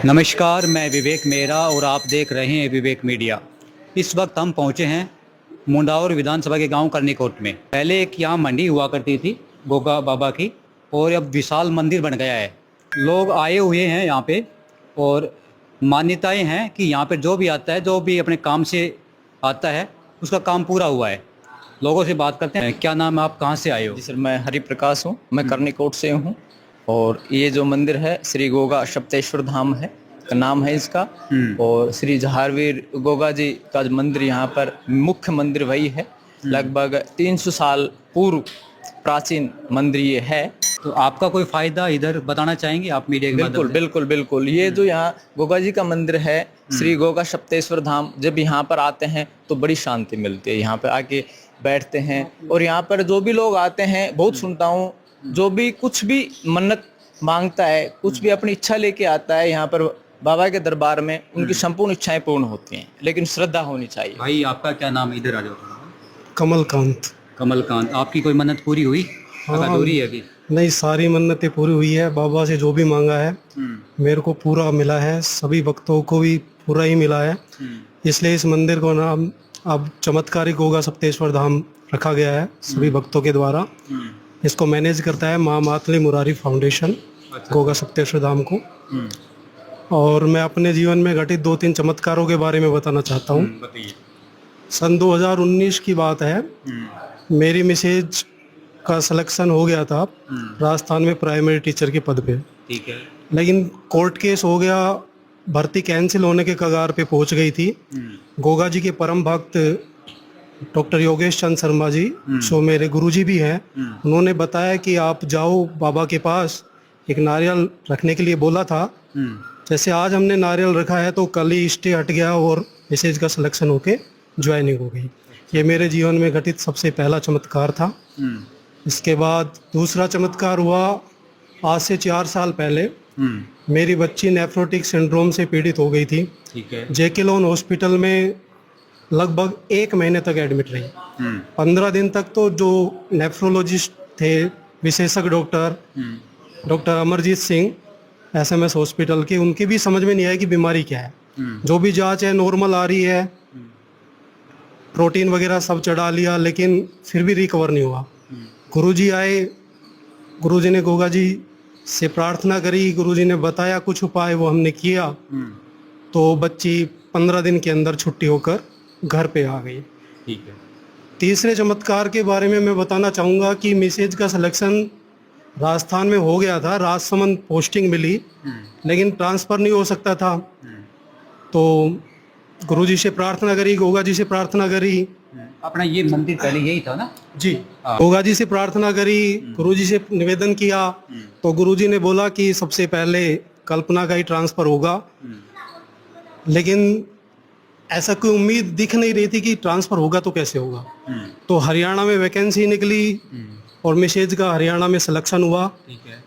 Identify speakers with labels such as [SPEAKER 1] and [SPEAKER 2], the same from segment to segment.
[SPEAKER 1] नमस्कार, मैं विवेक मेहरा और आप देख रहे हैं विवेक मीडिया। इस वक्त हम पहुंचे हैं मुंडावर विधानसभा के गांव करनीकोट में। पहले एक यहाँ मंडी हुआ करती थी गोगा बाबा की, और अब विशाल मंदिर बन गया है। लोग आए हुए हैं यहाँ पे, और मान्यताएं हैं कि यहाँ पे जो भी आता है, जो भी अपने काम से आता है, उसका काम पूरा हुआ है। लोगों से बात करते हैं। क्या नाम है, आप कहाँ से आए हो?
[SPEAKER 2] जी सर, मैं हरिप्रकाश हूँ। मैं करनीकोट से हूँ। और ये जो मंदिर है श्री गोगा सप्तेश्वर धाम है, का नाम है इसका। और श्री जहारवीर गोगा जी का जो मंदिर यहाँ पर मुख्य मंदिर वही है। लगभग 300 साल पूर्व प्राचीन मंदिर ये है।
[SPEAKER 1] तो आपका कोई फायदा इधर बताना चाहेंगे आप मीडिया के
[SPEAKER 2] बिल्कुल
[SPEAKER 1] माध्यम से?
[SPEAKER 2] बिल्कुल बिल्कुल। ये जो यहाँ गोगा जी का मंदिर है श्री गोगा सप्तेश्वर धाम, जब यहाँ पर आते हैं तो बड़ी शांति मिलती है। यहाँ पर आके बैठते हैं, और यहाँ पर जो भी लोग आते हैं, बहुत सुनता हूँ, जो भी कुछ भी मन्नत मांगता है, कुछ भी अपनी इच्छा लेके आता है यहाँ पर बाबा के दरबार में, उनकी संपूर्ण इच्छाएं पूर्ण होती हैं, लेकिन श्रद्धा होनी चाहिए।
[SPEAKER 1] भाई, आपका क्या नाम है? इधर आ जाओ।
[SPEAKER 3] कमलकांत।
[SPEAKER 1] कमलकांत, आपकी कोई मन्नत पूरी हुई? अधूरी है अभी?
[SPEAKER 3] नहीं, सारी मन्नतें पूरी हुई है। बाबा से जो भी मांगा है मेरे को पूरा मिला है, सभी भक्तों को भी पूरा ही मिला है। इसलिए इस मंदिर को नाम अब चमत्कारिक गोगा सप्तेश्वर धाम रखा गया है सभी भक्तों के द्वारा। इसको मैनेज करता है माँ मातली मुरारी फाउंडेशन, गोगा सप्तेश्वर धाम को। और मैं अपने जीवन में घटित 2-3 चमत्कारों के बारे में बताना चाहता हूँ।
[SPEAKER 1] बताइए।
[SPEAKER 3] सन 2019 की बात है। मेरी मिसेज का सिलेक्शन हो गया था राजस्थान में प्राइमरी टीचर के पद पे।
[SPEAKER 1] ठीक है।
[SPEAKER 3] लेकिन कोर्ट केस हो गया, भर्ती कैंसिल होने के कगार पे पहुंच गई थी। गोगा जी के परम भक्त डॉक्टर योगेश चंद शर्मा जी, जो मेरे गुरुजी भी हैं, उन्होंने बताया कि आप जाओ बाबा के पास, एक नारियल रखने के लिए बोला था। जैसे आज हमने नारियल रखा है तो कल ही स्टे हट गया और मिसेज का सिलेक्शन होके ज्वाइनिंग हो गई। ये मेरे जीवन में घटित सबसे पहला चमत्कार था। इसके बाद दूसरा चमत्कार हुआ आज से 4 साल पहले। मेरी बच्ची नेफ्रोटिक सिंड्रोम से पीड़ित हो गई थी।
[SPEAKER 1] ठीक है।
[SPEAKER 3] जेके लोन हॉस्पिटल में लगभग 1 महीने तक एडमिट रही। 15 दिन तक तो जो नेफ्रोलॉजिस्ट थे, विशेषज्ञ doctor Amarjeet Singh SMS hospital के, उनके भी समझ में नहीं आया कि बीमारी क्या है। जो भी जांच है नॉर्मल आ रही है, प्रोटीन वगैरह सब चढ़ा लिया, लेकिन फिर भी रिकवर नहीं हुआ। गुरुजी आए, गुरुजी ने गोगा जी से प्रार्थना करी, गुरुजी ने बताया कुछ उपाय, वो हमने किया, तो बच्ची 15 दिन के अंदर छुट्टी होकर घर पे आ गई।
[SPEAKER 1] ठीक है।
[SPEAKER 3] तीसरे चमत्कार के बारे में मैं बताना चाहूँगा कि मिसेज का सिलेक्शन राजस्थान में हो गया था, राजसमंद पोस्टिंग मिली, लेकिन ट्रांसफ़र नहीं हो सकता था। तो गुरुजी से प्रार्थना करी, गोगा जी से प्रार्थना करी।
[SPEAKER 1] अपना ये मंदिर पहले यही था ना?
[SPEAKER 3] जी। गोगा जी से प्रार्थना करी, गुरुजी से निवेदन किया, तो गुरुजी ने बोला कि सबसे पहले कल्पना का ही ट्रांसफ़र होगा। लेकिन ऐसा कोई उम्मीद दिख नहीं रही थी कि ट्रांसफ़र होगा तो कैसे होगा। तो हरियाणा में वैकेंसी निकली और मिसेज का हरियाणा में सिलेक्शन हुआ।
[SPEAKER 1] ठीक है।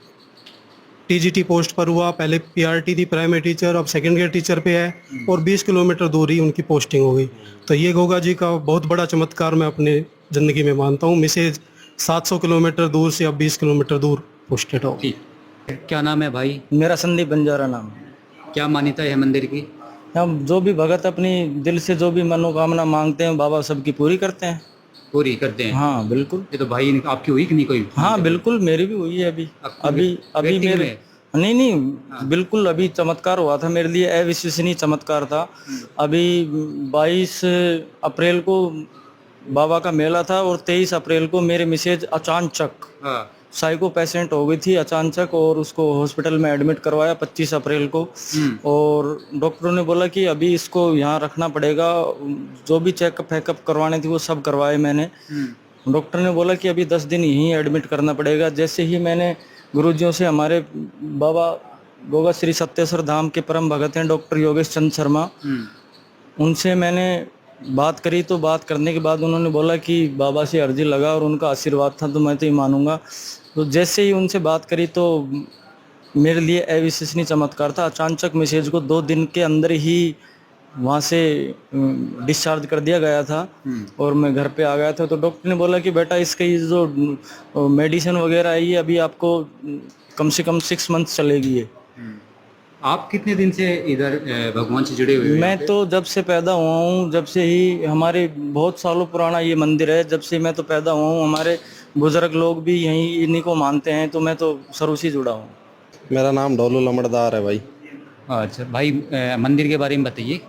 [SPEAKER 3] TGT पोस्ट पर हुआ। पहले PRT थी प्राइमरी टीचर, अब सेकेंड ग्रेड टीचर पे है, और 20 किलोमीटर दूर ही उनकी पोस्टिंग हो गई। तो ये गोगा जी का बहुत बड़ा चमत्कार मैं अपने ज़िंदगी में मानता हूँ। मिसेज 700 किलोमीटर दूर से अब 20 किलोमीटर दूर पोस्टेड हो।
[SPEAKER 1] क्या नाम है भाई?
[SPEAKER 2] मेरा संदीप बंजारा नाम है।
[SPEAKER 1] क्या मान्यता है मंदिर की?
[SPEAKER 2] हम जो भी भगत अपनी दिल से जो भी मनोकामना मांगते हैं, बाबा सबकी पूरी करते हैं।
[SPEAKER 1] पूरी करते हैं?
[SPEAKER 2] हाँ बिल्कुल।
[SPEAKER 1] ये तो भाई आपकी हुई कि नहीं कोई?
[SPEAKER 2] हाँ बिल्कुल, मेरी भी हुई है अभी अभी मेरे नहीं, बिल्कुल अभी चमत्कार हुआ था मेरे लिए, अविश्वसनीय चमत्कार था। अभी 22 अप्रैल को बाबा का मेला था, और 23 अप्रैल को मेरे मिसेज अचानचक साइको पेशेंट हो गई थी अचानक, और उसको हॉस्पिटल में एडमिट करवाया 25 अप्रैल को। और डॉक्टरों ने बोला कि अभी इसको यहाँ रखना पड़ेगा। जो भी चेकअप फैकअप करवाने थे वो सब करवाए मैंने। डॉक्टर ने बोला कि अभी 10 दिन यहीं एडमिट करना पड़ेगा। जैसे ही मैंने गुरुजियों से, हमारे बाबा गोगा श्री सप्तेश्वर धाम के परम भगत हैं डॉक्टर योगेश चंद शर्मा, उनसे मैंने बात करी, तो बात करने के बाद उन्होंने बोला कि बाबा से अर्जी लगा, और उनका आशीर्वाद था तो मैं तो ये मानूंगा। तो जैसे ही उनसे बात करी तो मेरे लिए अविश्वसनीय चमत्कार था। अचानक मिसेज को 2 दिन के अंदर ही वहाँ से डिस्चार्ज कर दिया गया था, और मैं घर पे आ गया था। तो डॉक्टर ने बोला कि बेटा इसकी जो मेडिसिन वगैरह है ये अभी आपको कम से कम 6 मंथ चलेगी। ये
[SPEAKER 1] आप कितने दिन से इधर भगवान से जुड़े हुए हो?
[SPEAKER 2] मैं तो जब से पैदा हुआ हूँ, जब से ही हमारे बहुत सालों पुराना ये मंदिर है, जब से मैं तो पैदा हुआ हूँ, हमारे बुजुर्ग लोग भी यहीं इन्हीं को मानते हैं, तो मैं तो शुरू से जुड़ा हूँ।
[SPEAKER 4] मेरा नाम ढोलू लमड़दार है भाई।
[SPEAKER 1] अच्छा भाई, मंदिर के बारे में बताइए,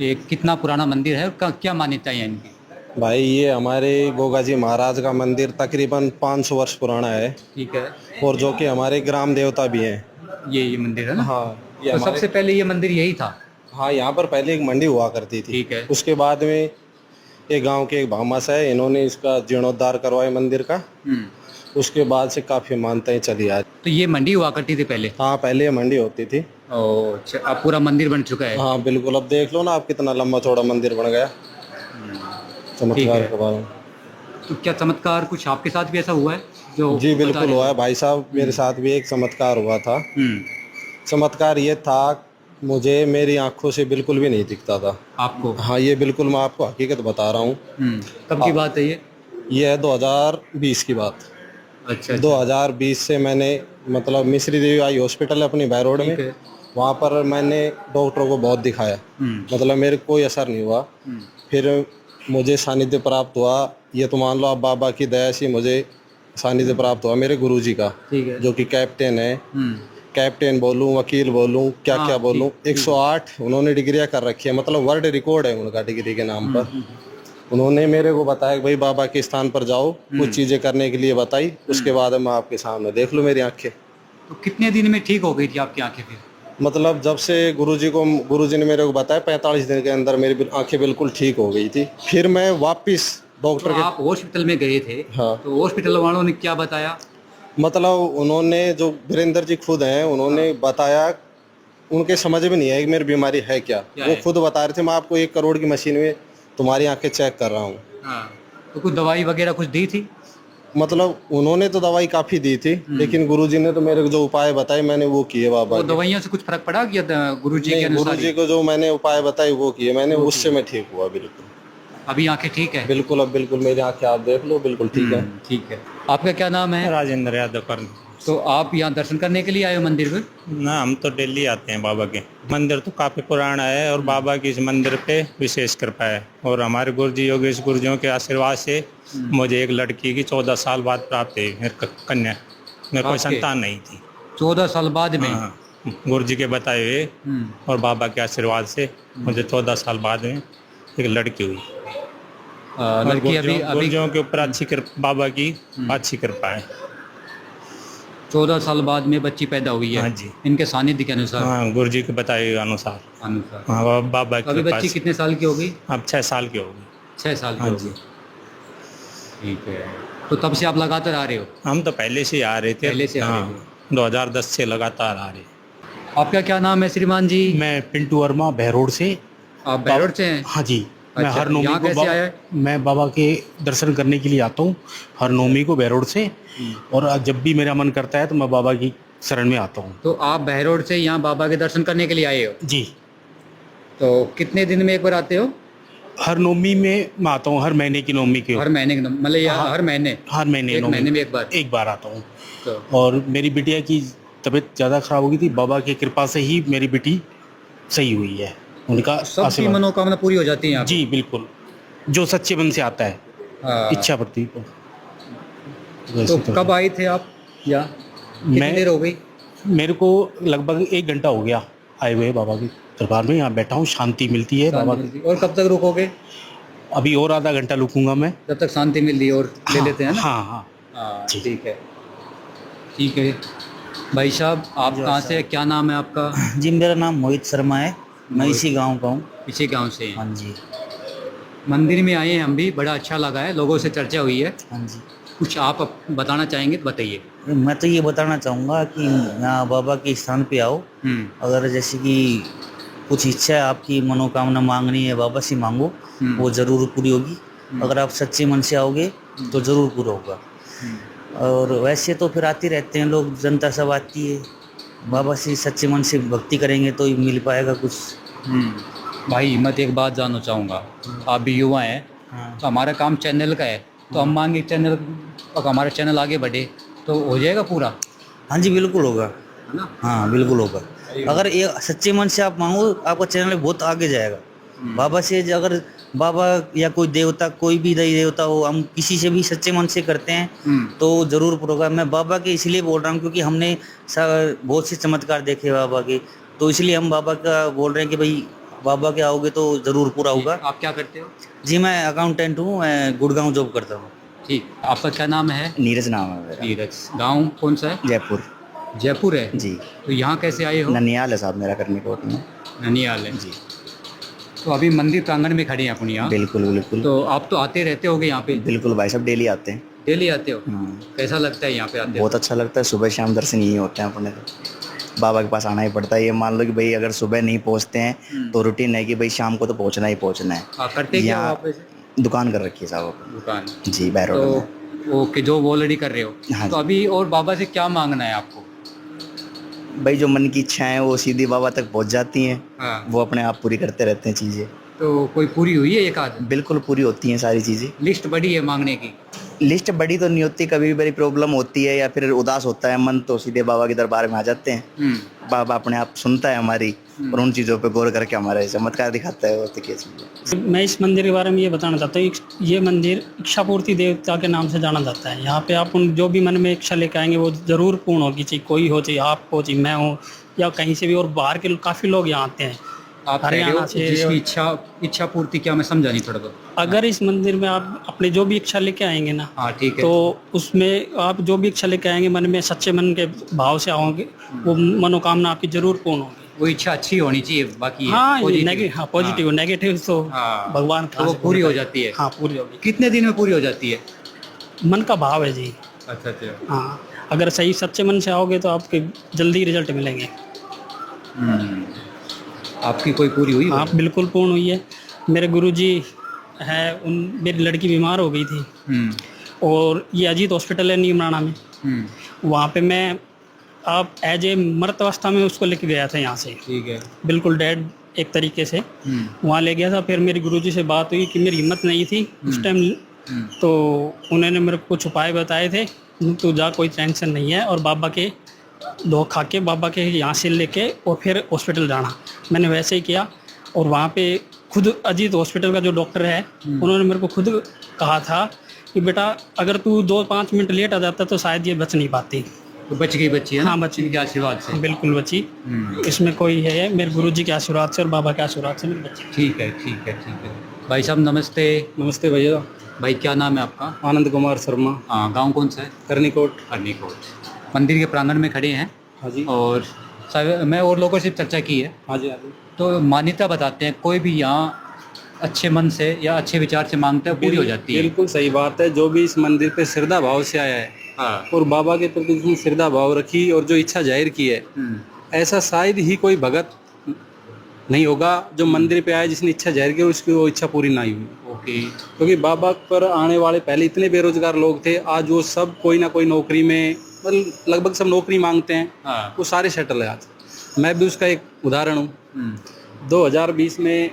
[SPEAKER 1] ये कितना पुराना मंदिर है और क्या मान्यता है इनकी?
[SPEAKER 4] भाई ये हमारे गोगा जी महाराज का मंदिर तकरीबन 500 वर्ष पुराना है,
[SPEAKER 1] ठीक है।
[SPEAKER 4] और जो कि हमारे ग्राम देवता भी हैं।
[SPEAKER 1] ये मंदिर है ना?
[SPEAKER 4] हाँ, ये
[SPEAKER 1] तो सबसे पहले ये मंदिर यही था?
[SPEAKER 4] हाँ, यहाँ पर पहले एक मंडी हुआ करती थी।
[SPEAKER 1] ठीक है।
[SPEAKER 4] उसके बाद में एक गांव के एक भामास है, इन्होंने इसका जीर्णोद्धार करवाया मंदिर का। उसके बाद से काफी मान्यताएं चली आ।
[SPEAKER 1] तो ये मंडी हुआ करती थी पहले?
[SPEAKER 4] हाँ, पहले ये मंडी होती थी।
[SPEAKER 1] अच्छा, अब पूरा मंदिर बन चुका है?
[SPEAKER 4] हाँ बिल्कुल, अब देख लो ना आप कितना लंबा चौड़ा मंदिर बन गया। चमत्कार के बारे में
[SPEAKER 1] तो क्या चमत्कार कुछ आपके साथ भी ऐसा हुआ है जो?
[SPEAKER 4] जी बिल्कुल हुआ है भाई साहब, मेरे साथ भी एक चमत्कार हुआ था। चमत्कार ये था, मुझे मेरी आंखों से बिल्कुल भी नहीं दिखता था।
[SPEAKER 1] आपको?
[SPEAKER 4] हाँ, ये बिल्कुल मैं आपको हकीकत बता रहा हूँ।
[SPEAKER 1] कब की बात है ये?
[SPEAKER 4] ये है 2020 की बात।
[SPEAKER 1] अच्छा।
[SPEAKER 4] 2020 से मैंने मतलब मिश्री देवी आई हॉस्पिटल है अपनी बाय रोड में, वहाँ पर मैंने डॉक्टरों को बहुत दिखाया, मतलब मेरे कोई असर नहीं हुआ। फिर मुझे सानिध्य प्राप्त हुआ, ये तो मान लो आप बाबा की दया से मुझे सानिध्य प्राप्त हुआ मेरे गुरुजी का, जो कि कैप्टन है। कैप्टन बोलूं, वकील बोलूं, क्या क्या बोलूं, 108 उन्होंने डिग्रियां कर रखी है, मतलब वर्ल्ड रिकॉर्ड है उनका डिग्री के नाम पर। उन्होंने मेरे को बताया कि भाई बाबा के स्थान पर जाओ, कुछ चीजें करने के लिए बताई। उसके बाद मैं आपके सामने देख लो मेरी आंखें।
[SPEAKER 1] तो कितने दिन में ठीक हो गई थी आपकी आंखें फिर?
[SPEAKER 4] मतलब जब से गुरुजी ने मेरे को बताया 45 दिन के अंदर मेरी आंखें बिल्कुल ठीक हो गई थी। फिर मैं वापस डॉक्टर
[SPEAKER 1] तो आप हॉस्पिटल में गए थे?
[SPEAKER 4] हाँ।
[SPEAKER 1] तो हॉस्पिटल वालों ने क्या बताया?
[SPEAKER 4] मतलब उन्होंने, जो वीरेंद्र जी खुद हैं, उन्होंने बताया, उनके समझ में नहीं है कि मेरी बीमारी है क्या वो खुद बता रहे थे, मैं आपको 1 करोड़ की मशीन में तुम्हारी आंखें चेक कर रहा हूँ।
[SPEAKER 1] हाँ। तो कुछ दवाई वगैरह कुछ दी थी?
[SPEAKER 4] मतलब उन्होंने तो दवाई काफी दी थी, लेकिन गुरुजी ने तो मेरे को जो उपाय बताए मैंने वो किए बाबा।
[SPEAKER 1] वो दवाइयों से कुछ फर्क पड़ा कि गुरुजी के अनुसार?
[SPEAKER 4] गुरुजी को जो मैंने उपाय बताए वो किए मैंने, उससे मैं ठीक हुआ बिल्कुल।
[SPEAKER 1] अभी आंखें ठीक है?
[SPEAKER 4] बिल्कुल, अब बिल्कुल मेरी आंखें आप देख लो, बिल्कुल ठीक है।
[SPEAKER 1] ठीक है। आपका क्या नाम है?
[SPEAKER 2] राजेंद्र यादव कर।
[SPEAKER 1] तो आप यहाँ दर्शन करने के लिए आए हो मंदिर में?
[SPEAKER 2] ना, हम तो डेली आते हैं बाबा के। मंदिर तो काफी पुराना है और बाबा की इस मंदिर पे विशेष कृपा है, और हमारे गुरुजी योगेश गुरुजियों के आशीर्वाद से मुझे एक लड़की की 14 साल बाद प्राप्त हुई, मेरी कन्या। मेरे कोई संतान नहीं थी।
[SPEAKER 1] 14 साल बाद में?
[SPEAKER 2] हाँ, गुरुजी के बताए हुए और बाबा के आशीर्वाद से मुझे 14 साल बाद में एक लड़की हुई।
[SPEAKER 1] लड़की अभी
[SPEAKER 2] गुरुजियों के ऊपर अच्छी बाबा की अच्छी कृपा है।
[SPEAKER 1] 14 साल बाद में बच्ची पैदा हुई है?
[SPEAKER 2] हाँ जी।
[SPEAKER 1] इनके सानिध्य के अनुसार?
[SPEAKER 2] हाँ, गुरुजी के बताए हुए अनुसार। हाँ, बाबा की
[SPEAKER 1] अभी
[SPEAKER 2] कृपा
[SPEAKER 1] बच्ची
[SPEAKER 2] से।
[SPEAKER 1] कितने साल की होगी?
[SPEAKER 2] अब 6 साल की होगी।
[SPEAKER 1] 6 साल की
[SPEAKER 2] हाँ
[SPEAKER 1] होगी।
[SPEAKER 2] जी।
[SPEAKER 1] ठीक है। तो तब से आप लगातार आ रहे हो?
[SPEAKER 2] हम तो पहले से ही आ रहे थे।
[SPEAKER 1] पहले से आ रहे
[SPEAKER 2] हाँ, 2010 से लगातार आ रहे।
[SPEAKER 1] आपका क्या नाम है श्रीमान जी?
[SPEAKER 5] मैं पिंटू वर्मा बहरोड से।
[SPEAKER 1] आप बैरोड से हैं?
[SPEAKER 5] हाँ जी। मैं
[SPEAKER 1] अच्छा,
[SPEAKER 5] हर नौमी
[SPEAKER 1] यहाँ
[SPEAKER 5] को
[SPEAKER 1] कैसे आए?
[SPEAKER 5] मैं बाबा के दर्शन करने के लिए आता हूँ हर नौमी को बहरोड से, और जब भी मेरा मन करता है तो मैं बाबा की शरण में आता हूँ।
[SPEAKER 1] तो आप बैरोड से यहाँ बाबा के दर्शन करने के लिए आए हो?
[SPEAKER 5] जी।
[SPEAKER 1] तो कितने दिन में एक बार आते हो?
[SPEAKER 5] हर नौमी में मैं आता हूँ, हर महीने की नौमी के।
[SPEAKER 1] हर महीने मतलब
[SPEAKER 5] हाँ,
[SPEAKER 1] हर महीने?
[SPEAKER 5] हर महीने
[SPEAKER 1] एक
[SPEAKER 5] नौमी
[SPEAKER 1] महीने में एक बार
[SPEAKER 5] आता हूँ।
[SPEAKER 1] तो
[SPEAKER 5] और मेरी बिटिया की तबीयत ज़्यादा खराब हो गई थी, बाबा की कृपा से ही मेरी बेटी सही हुई है। उनका
[SPEAKER 1] सबकी
[SPEAKER 5] आशीर्वाद।
[SPEAKER 1] मनोकामना पूरी हो जाती है यहाँ पे?
[SPEAKER 5] जी बिल्कुल, जो सच्चे मन से आता है,
[SPEAKER 1] हाँ।
[SPEAKER 5] इच्छा पड़ती है।
[SPEAKER 1] तो कब आए थे आप यहाँ? कितनी देर हो गई?
[SPEAKER 5] मेरे को लगभग 1 घंटा हो गया आए हुए बाबा के दरबार में। यहाँ बैठा हूँ, शांति मिलती है बाबा की।
[SPEAKER 1] और कब तक रुकोगे?
[SPEAKER 5] अभी और आधा घंटा रुकूंगा मैं,
[SPEAKER 1] जब तक शांति मिल रही है और ले लेते हैं ना?
[SPEAKER 5] हाँ हाँ।
[SPEAKER 1] हाँ,
[SPEAKER 5] जी।
[SPEAKER 1] ठीक है। ठीक है भाई साहब, आप कहाँ से, क्या नाम है आपका?
[SPEAKER 6] जी, मेरा नाम मोहित शर्मा है, मैं इसी गांव का हूँ।
[SPEAKER 1] इसी गांव से हैं?
[SPEAKER 6] हाँ जी।
[SPEAKER 1] मंदिर में आए हैं हम भी, बड़ा अच्छा लगा है, लोगों से चर्चा हुई है।
[SPEAKER 6] हाँ जी।
[SPEAKER 1] कुछ आप बताना चाहेंगे तो बताइए।
[SPEAKER 6] मैं तो ये बताना चाहूँगा कि यहाँ बाबा के स्थान पे आओ। अगर जैसे कि कुछ इच्छा है, आपकी मनोकामना मांगनी है, बाबा से मांगो, वो ज़रूर पूरी होगी। अगर आप सच्चे मन से आओगे तो ज़रूर पूरा होगा। और वैसे तो फिर आते रहते हैं लोग, जनता सब आती है। बाबा से सच्चे मन से भक्ति करेंगे तो ही मिल पाएगा कुछ।
[SPEAKER 1] भाई मैं तो एक बात जानना चाहूँगा, आप भी युवा हैं, तो हमारा काम चैनल का है, तो हम मांगे चैनल, हमारा चैनल आगे बढ़े तो हो जाएगा पूरा?
[SPEAKER 6] हाँ जी, बिल्कुल होगा।
[SPEAKER 1] है ना?
[SPEAKER 6] हाँ, बिल्कुल होगा। अगर ये सच्चे मन से आप मांगो, आपका चैनल बहुत आगे जाएगा। बाबा से अगर बाबा या कोई देवता, कोई भी देवी देवता हो, हम किसी से भी सच्चे मन से करते हैं तो जरूर पूरा होगा। मैं बाबा के इसलिए बोल रहा हूँ क्योंकि हमने बहुत से चमत्कार देखे बाबा के, तो इसलिए हम बाबा का बोल रहे हैं कि भाई बाबा के आओगे तो जरूर पूरा होगा।
[SPEAKER 1] आप क्या करते हो?
[SPEAKER 6] जी मैं अकाउंटेंट हूँ, मैं गुड़गांव जॉब करता हूँ।
[SPEAKER 1] ठीक, आपका क्या नाम है?
[SPEAKER 6] नीरज नाम है मेरा।
[SPEAKER 1] नीरज। गांव कौन सा है?
[SPEAKER 6] जयपुर।
[SPEAKER 1] जयपुर है
[SPEAKER 6] जी।
[SPEAKER 1] तो यहाँ कैसे आए हो?
[SPEAKER 6] ननियाल है साहब मेरा, करनी कोट में।
[SPEAKER 1] ननियाल है
[SPEAKER 6] जी।
[SPEAKER 1] तो अभी मंदिर प्रांगण में खड़े हैं अपन यहाँ।
[SPEAKER 6] बिल्कुल बिल्कुल।
[SPEAKER 1] तो आप तो आते रहते होगे यहाँ पे?
[SPEAKER 6] बिल्कुल भाई साहब, डेली आते हैं।
[SPEAKER 1] डेली आते हो? कैसा लगता है यहाँ पे आते हो?
[SPEAKER 6] बहुत अच्छा लगता है, सुबह शाम दर्शन यही होते हैं अपने तो। बाबा के पास आना ही पड़ता है। ये मान लो कि भाई अगर सुबह नहीं पहुँचते हैं तो रूटीन है कि भाई शाम को तो पहुँचना ही पहुँचना है।
[SPEAKER 1] करते क्या हो
[SPEAKER 6] यहाँ
[SPEAKER 1] आप वैसे?
[SPEAKER 6] दुकान कर रखी है साहब।
[SPEAKER 1] दुकान।
[SPEAKER 6] जी बाहर रोड में।
[SPEAKER 1] तो ओके, जो ऑलरेडी कर रहे हो।
[SPEAKER 6] हाँ
[SPEAKER 1] तो
[SPEAKER 6] जी।
[SPEAKER 1] अभी और बाबा से क्या मांगना है आपको?
[SPEAKER 6] भाई जो मन की इच्छाएं हैं वो सीधी बाबा तक पहुँच जाती हैं।
[SPEAKER 1] हाँ।
[SPEAKER 6] वो अपने आप पूरी करते रहते हैं चीज़ें।
[SPEAKER 1] तो कोई पूरी हुई है एक आध?
[SPEAKER 6] बिल्कुल पूरी होती हैं सारी चीज़ें।
[SPEAKER 1] लिस्ट बड़ी है मांगने की?
[SPEAKER 6] लिस्ट बड़ी तो नहीं होती, कभी भी बड़ी प्रॉब्लम होती है या फिर उदास होता है मन तो सीधे बाबा के दरबार में आ जाते हैं। बाबा अपने आप सुनता है हमारी और उन चीज़ों पे गौर करके हमारे चमत्कार दिखाता है। और तो क्या चीज़ है।
[SPEAKER 2] मैं इस मंदिर के बारे में ये बताना चाहता हूँ, ये मंदिर इच्छापूर्ति देवता के नाम से जाना जाता है। यहाँ पे आप उन जो भी मन में इच्छा लेकर आएंगे वो जरूर पूर्ण होगी, चाहे कोई हो, चाहे आप हो, चाहे मैं हो या कहीं से भी। और बाहर के काफ़ी लोग यहाँ आते हैं
[SPEAKER 1] आप कह रहे
[SPEAKER 2] हरियाणा
[SPEAKER 1] हो
[SPEAKER 2] से।
[SPEAKER 1] जिसकी इच्छा पूर्ति, क्या मैं समझा नहीं थोड़ा? तो
[SPEAKER 2] अगर इस मंदिर में आप अपने जो भी इच्छा लेके आएंगे ना,
[SPEAKER 1] हाँ ठीक है।
[SPEAKER 2] तो उसमें आप जो भी इच्छा लेके आएंगे मन में सच्चे मन के भाव से आओगे, वो मनोकामना आपकी जरूर पूर्ण होगी।
[SPEAKER 1] वो इच्छा अच्छी होनी चाहिए, बाकी
[SPEAKER 2] हाँ
[SPEAKER 1] positive।
[SPEAKER 2] नेगेटिव, हाँ पॉजिटिव, नेगेटिव तो
[SPEAKER 1] हाँ।
[SPEAKER 2] भगवान
[SPEAKER 1] तो वो पूरी हो जाती है।
[SPEAKER 2] हाँ पूरी होगी।
[SPEAKER 1] कितने दिन में पूरी हो जाती है?
[SPEAKER 2] मन का भाव है जी।
[SPEAKER 1] अच्छा अच्छा।
[SPEAKER 2] हाँ अगर सही सच्चे मन से आओगे तो आपके जल्दी रिजल्ट मिलेंगे।
[SPEAKER 1] आपकी कोई पूरी हुई?
[SPEAKER 2] हाँ बिल्कुल पूर्ण हुई है। मेरे गुरुजी है, मेरी लड़की बीमार हो गई थी और ये अजीत हॉस्पिटल है नीमराना में। वहाँ पे मैं आप एज ए मृत अवस्था में उसको लेके गया था यहाँ से।
[SPEAKER 1] ठीक है।
[SPEAKER 2] बिल्कुल डेड एक तरीके से वहाँ ले गया था। फिर मेरी गुरुजी से बात हुई कि मेरी हिम्मत नहीं थी उस टाइम, तो उन्होंने मेरे को कुछ उपाय बताए थे, तो जा कोई टेंशन नहीं है, और बाबा के दो खा के बाबा के यहाँ से लेके और फिर हॉस्पिटल जाना। मैंने वैसे ही किया और वहाँ पे खुद अजीत हॉस्पिटल का जो डॉक्टर है उन्होंने मेरे को खुद कहा था कि बेटा अगर तू 2-5 मिनट लेट आ जाता तो शायद ये बच नहीं पाती।
[SPEAKER 1] तो बच गई बच्ची है ना?
[SPEAKER 2] हाँ बची,
[SPEAKER 1] इनके आशीर्वाद से।
[SPEAKER 2] बिल्कुल बची। इसमें कोई है मेरे गुरुजी के आशीर्वाद से और बाबा के आशीर्वाद से मेरी बची।
[SPEAKER 1] ठीक है ठीक है ठीक है। भाई साहब नमस्ते।
[SPEAKER 2] नमस्ते भैया।
[SPEAKER 1] भाई क्या नाम है आपका?
[SPEAKER 2] आनंद कुमार शर्मा।
[SPEAKER 1] हाँ, गांव कौन सा है?
[SPEAKER 2] करनीकोट।
[SPEAKER 1] करनीकोट। मंदिर के प्रांगण में खड़े हैं।
[SPEAKER 2] हाँ जी।
[SPEAKER 1] और मैं और लोगों से चर्चा की है।
[SPEAKER 2] हाँ जी। हाँ जी।
[SPEAKER 1] तो मान्यता बताते हैं कोई भी यहाँ अच्छे मन से या अच्छे विचार से मांगता है पूरी हो जाती है।
[SPEAKER 2] बिल्कुल सही बात है। जो भी इस मंदिर पे श्रद्धा भाव से आया है
[SPEAKER 1] हाँ।
[SPEAKER 2] और बाबा के प्रति जिसने श्रद्धा भाव रखी और जो इच्छा जाहिर की है, ऐसा शायद ही कोई भगत नहीं होगा जो मंदिर पे आया जिसने इच्छा जाहिर की और उसकी वो इच्छा पूरी ना हुई।
[SPEAKER 1] ओके।
[SPEAKER 2] क्योंकि बाबा पर आने वाले पहले इतने बेरोजगार लोग थे, आज वो सब कोई ना कोई नौकरी में, मतलब लगभग सब नौकरी मांगते हैं।
[SPEAKER 1] हाँ।
[SPEAKER 2] वो सारे सेटल है आज। मैं भी उसका एक उदाहरण हूँ। 2020 में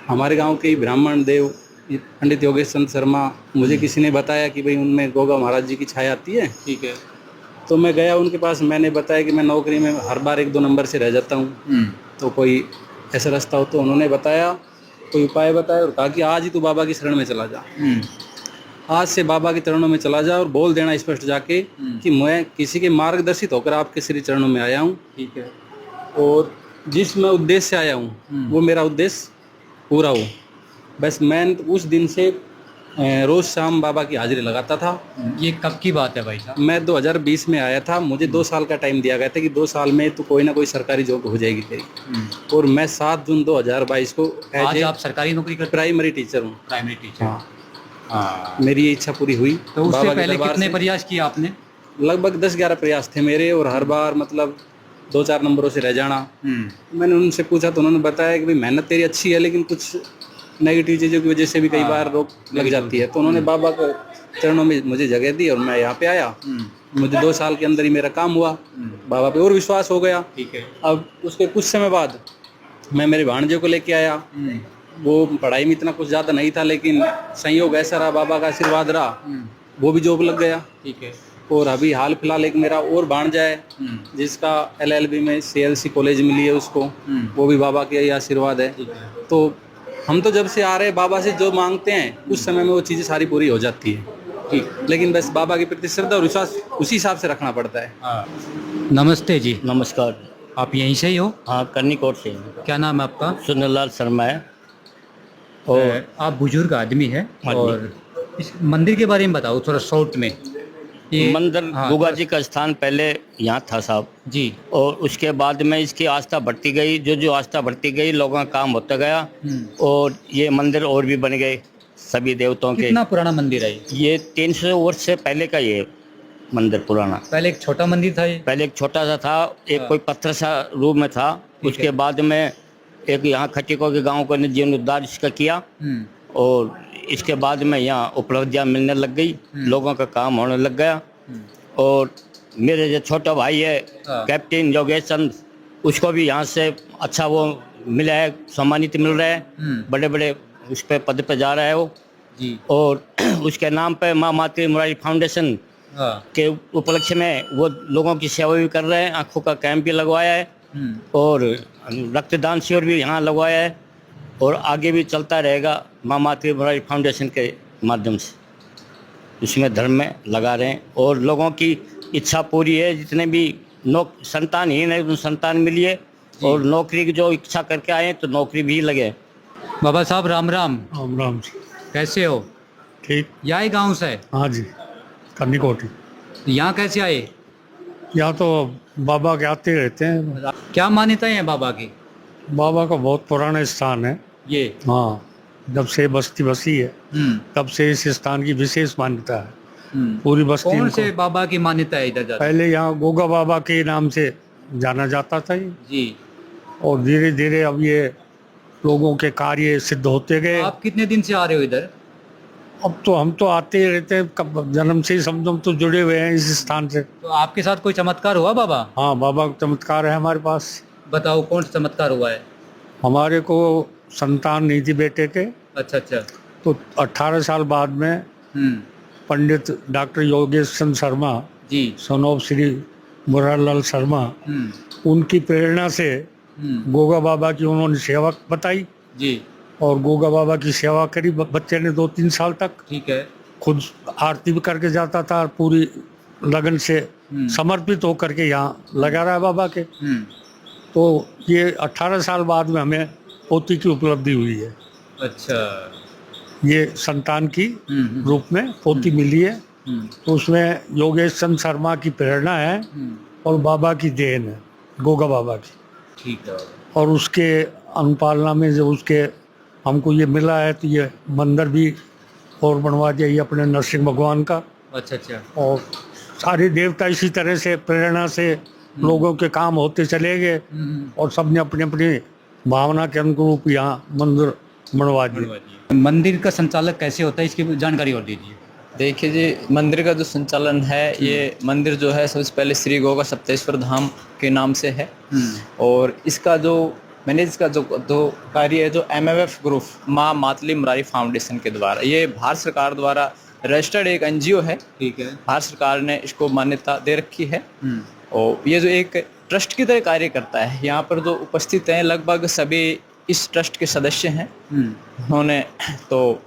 [SPEAKER 2] हमारे गांव के ब्राह्मण देव पंडित योगेश चंद शर्मा, मुझे किसी ने बताया कि भाई उनमें गोगा महाराज जी की छाया आती है।
[SPEAKER 1] ठीक है।
[SPEAKER 2] तो मैं गया उनके पास, मैंने बताया कि मैं नौकरी में हर बार 1-2 नंबर से रह जाता हूँ, तो कोई ऐसा रास्ता हो। तो उन्होंने बताया, कोई उपाय बताया और कहा कि आज ही तू बाबा की शरण में चला जा। आज से बाबा के चरणों में चला जा और बोल देना स्पष्ट जाके कि मैं किसी के मार्गदर्शित होकर आपके श्री चरणों में आया हूँ।
[SPEAKER 1] ठीक है।
[SPEAKER 2] और जिस मैं उद्देश्य से आया हूँ वो मेरा उद्देश्य पूरा हो। बस मैं उस दिन से रोज़ शाम बाबा की हाजिरी लगाता था।
[SPEAKER 1] ये कब की बात है भाई साहब?
[SPEAKER 2] मैं 2020 में आया था। मुझे 2 साल का टाइम दिया गया था कि 2 साल में तो कोई ना कोई सरकारी जॉब हो जाएगी तेरी। और मैं 7 जून 2022 को
[SPEAKER 1] आज आप सरकारी नौकरी करते?
[SPEAKER 2] प्राइमरी टीचर हूँ।
[SPEAKER 1] Primary teacher.
[SPEAKER 2] हाँ।
[SPEAKER 1] हाँ।
[SPEAKER 2] मेरी ये इच्छा पूरी हुई।
[SPEAKER 1] तो उससे
[SPEAKER 2] बाबा के
[SPEAKER 1] पहले
[SPEAKER 2] दरबार
[SPEAKER 1] कितने
[SPEAKER 2] से
[SPEAKER 1] प्रयास किए आपने?
[SPEAKER 2] लगभग 10-11 प्रयास थे मेरे, और हर बार मतलब 2-4 नंबरों से रह जाना। मैंने उनसे पूछा तो उन्होंने बताया कि भाई मेहनत तेरी अच्छी है लेकिन कुछ नेगेटिव चीज़ों की वजह से भी कई बार रोक लग जाती है। तो उन्होंने बाबा को चरणों में मुझे जगह दी और मैं यहाँ पे आया। मुझे 2 साल के अंदर ही मेरा काम हुआ, बाबा पे और विश्वास हो गया।
[SPEAKER 1] ठीक है।
[SPEAKER 2] अब उसके कुछ समय बाद मैं मेरे भांजे को लेके आया। वो पढ़ाई में इतना कुछ ज़्यादा नहीं था लेकिन संयोग ऐसा रहा, बाबा का आशीर्वाद रहा, वो भी जॉब लग गया।
[SPEAKER 1] ठीक है।
[SPEAKER 7] और अभी हाल फिलहाल एक मेरा और भांजा है जिसका LLB में CLC कॉलेज मिली है उसको, वो भी बाबा का ही आशीर्वाद है। तो हम तो जब से आ रहे हैं बाबा से जो मांगते हैं उस समय में वो चीज़ें सारी पूरी हो जाती है। ठीक, लेकिन बस बाबा के प्रति श्रद्धा और विश्वास उसी हिसाब से रखना पड़ता है।
[SPEAKER 1] नमस्ते जी,
[SPEAKER 8] नमस्कार।
[SPEAKER 1] आप यहीं से ही हो?
[SPEAKER 8] हाँ, कर्णिकोट से हूँ।
[SPEAKER 1] क्या नाम है आपका?
[SPEAKER 8] सुनील शर्मा है। और
[SPEAKER 1] आप बुजुर्ग आदमी हैं
[SPEAKER 8] हाँ जी।
[SPEAKER 1] और इस मंदिर के बारे में बताओ थोड़ा शॉर्ट में। ये
[SPEAKER 8] मंदिर
[SPEAKER 1] हाँ,
[SPEAKER 8] गोगा जी का स्थान पहले यहाँ था साहब
[SPEAKER 1] जी।
[SPEAKER 8] और उसके बाद में इसकी आस्था बढ़ती गई, जो आस्था बढ़ती गई लोगों का काम होता गया और ये मंदिर और भी बन गए सभी देवताओं के।
[SPEAKER 1] कितना पुराना मंदिर है
[SPEAKER 8] ये 300 वर्ष से पहले का ये मंदिर पुराना।
[SPEAKER 1] पहले एक छोटा मंदिर था ये?
[SPEAKER 8] पहले एक छोटा सा था, एक कोई पत्थर सा रूप में था। उसके बाद में एक यहाँ खटिको के गांव को जीर्णोद्धार इसका किया और इसके बाद में यहाँ उपलब्धियाँ मिलने लग गई, लोगों का काम होने लग गया। और मेरे जो छोटा भाई है कैप्टन योगेश चंद, उसको भी यहाँ से अच्छा वो मिला है, सम्मानित मिल रहा है, बड़े बड़े उस पर पद पे जा रहा है वो
[SPEAKER 1] जी।
[SPEAKER 8] और उसके नाम पे माँ मातृ मुरारी फाउंडेशन के उपलक्ष्य में वो लोगों की सेवा भी कर रहे हैं। आँखों का कैंप भी लगवाया है और रक्तदान शिविर भी यहाँ लगवाया है और आगे भी चलता रहेगा माँ मातृ मुरारी फाउंडेशन के माध्यम से। इसमें धर्म में लगा रहे हैं और लोगों की इच्छा पूरी है। जितने भी संतानहीन है उनको संतान मिली है और नौकरी की जो इच्छा करके आए तो नौकरी भी लगे।
[SPEAKER 1] बाबा साहब राम राम।
[SPEAKER 5] राम राम जी।
[SPEAKER 1] कैसे हो?
[SPEAKER 5] ठीक।
[SPEAKER 1] यही गांव से?
[SPEAKER 5] हाँ जी, कर्णिकोटी।
[SPEAKER 1] यहाँ कैसे आए?
[SPEAKER 5] यहाँ तो बाबा के आते रहते हैं।
[SPEAKER 1] क्या मान्यताएं हैं बाबा की?
[SPEAKER 5] बाबा का बहुत पुराना स्थान है
[SPEAKER 1] ये।
[SPEAKER 5] हाँ, जब से बस्ती बसी है तब से इस स्थान की विशेष मान्यता है। पूरी बस्ती
[SPEAKER 1] कौन
[SPEAKER 5] इनको-
[SPEAKER 1] से बाबा की मान्यता है इधर जाते?
[SPEAKER 5] पहले यहाँ गोगा बाबा के नाम से जाना जाता था ये।
[SPEAKER 1] जी।
[SPEAKER 5] और धीरे धीरे अब ये लोगों के कार्य सिद्ध होते गए।
[SPEAKER 1] आप कितने दिन से आ रहे हो इधर?
[SPEAKER 5] अब तो हम तो आते ही रहते हैं, कब जन्म से ही समझो तो जुड़े हुए हैं इस स्थान से।
[SPEAKER 1] तो आपके साथ कोई चमत्कार हुआ बाबा?
[SPEAKER 5] हाँ, बाबा का चमत्कार है हमारे पास।
[SPEAKER 1] बताओ कौन सा चमत्कार हुआ है?
[SPEAKER 5] हमारे को संतान नहीं थी बेटे के,
[SPEAKER 1] अच्छा अच्छा।
[SPEAKER 5] तो 18 साल बाद में Pandit doctor Yogesh Chand Sharma
[SPEAKER 1] ji.
[SPEAKER 5] Son of Shri Murarlal Sharma, उनकी प्रेरणा से गोगा बाबा की उन्होंने सेवा बताई
[SPEAKER 1] जी।
[SPEAKER 5] और गोगा बाबा की सेवा करी बच्चे ने 2-3 साल तक।
[SPEAKER 1] ठीक है।
[SPEAKER 5] खुद आरती भी करके जाता था और पूरी लगन से समर्पित होकर के यहाँ लगा रहा है बाबा के। तो ये 18 साल बाद में हमें पोती की उपलब्धि हुई है।
[SPEAKER 1] अच्छा।
[SPEAKER 5] ये संतान की रूप में पोती मिली है। तो उसमें योगेश चंद शर्मा की प्रेरणा है और बाबा की देन है, गोगा बाबा की।
[SPEAKER 1] ठीक है।
[SPEAKER 5] और उसके अनुपालना में जो उसके हमको ये मिला है, तो ये मंदिर भी और बनवा दिया ये अपने नरसिंह भगवान का।
[SPEAKER 1] अच्छा अच्छा।
[SPEAKER 5] और सारे देवता इसी तरह से प्रेरणा से लोगों के काम होते चले गए और सबने अपनी अपनी भावना के अनुरूप यहाँ मंदिर बनवा दिए।
[SPEAKER 1] मंदिर का संचालक कैसे होता है, इसकी जानकारी और दीजिए।
[SPEAKER 9] देखिए जी, मंदिर का जो संचालन है, ये मंदिर जो है सबसे पहले श्री गोगा सप्तेश्वर धाम के नाम से है और इसका जो मैनेज का जो कार्य है, जो MFF ग्रुप माँ मातली मुरारी फाउंडेशन के द्वारा, ये भारत सरकार द्वारा रजिस्टर्ड एक NGO है। ठीक है। भारत सरकार ने इसको मान्यता दे रखी है और ये जो एक ट्रस्ट की तरह कार्य करता है। यहाँ पर जो उपस्थित हैं लगभग सभी इस ट्रस्ट के सदस्य हैं। उन्होंने तो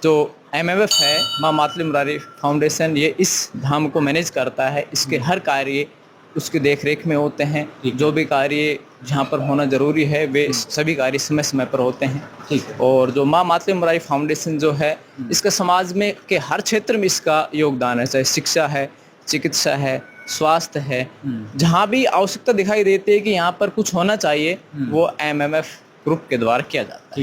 [SPEAKER 9] जो MFF है माँ मातली मुरारी फाउंडेशन, ये इस धाम को मैनेज करता है। इसके हर कार्य उसकी देखरेख में होते हैं। जो भी कार्य जहाँ पर होना ज़रूरी है वे सभी कार्य समय समय पर होते हैं। ठीक है। और जो माँ मातली मुरारी फाउंडेशन जो है, इसका समाज में के हर क्षेत्र में इसका योगदान है, चाहे शिक्षा है, चिकित्सा है, स्वास्थ्य है। जहाँ भी आवश्यकता दिखाई देती है कि यहाँ पर कुछ होना चाहिए, वो MFF ग्रुप के द्वारा किया जाता है।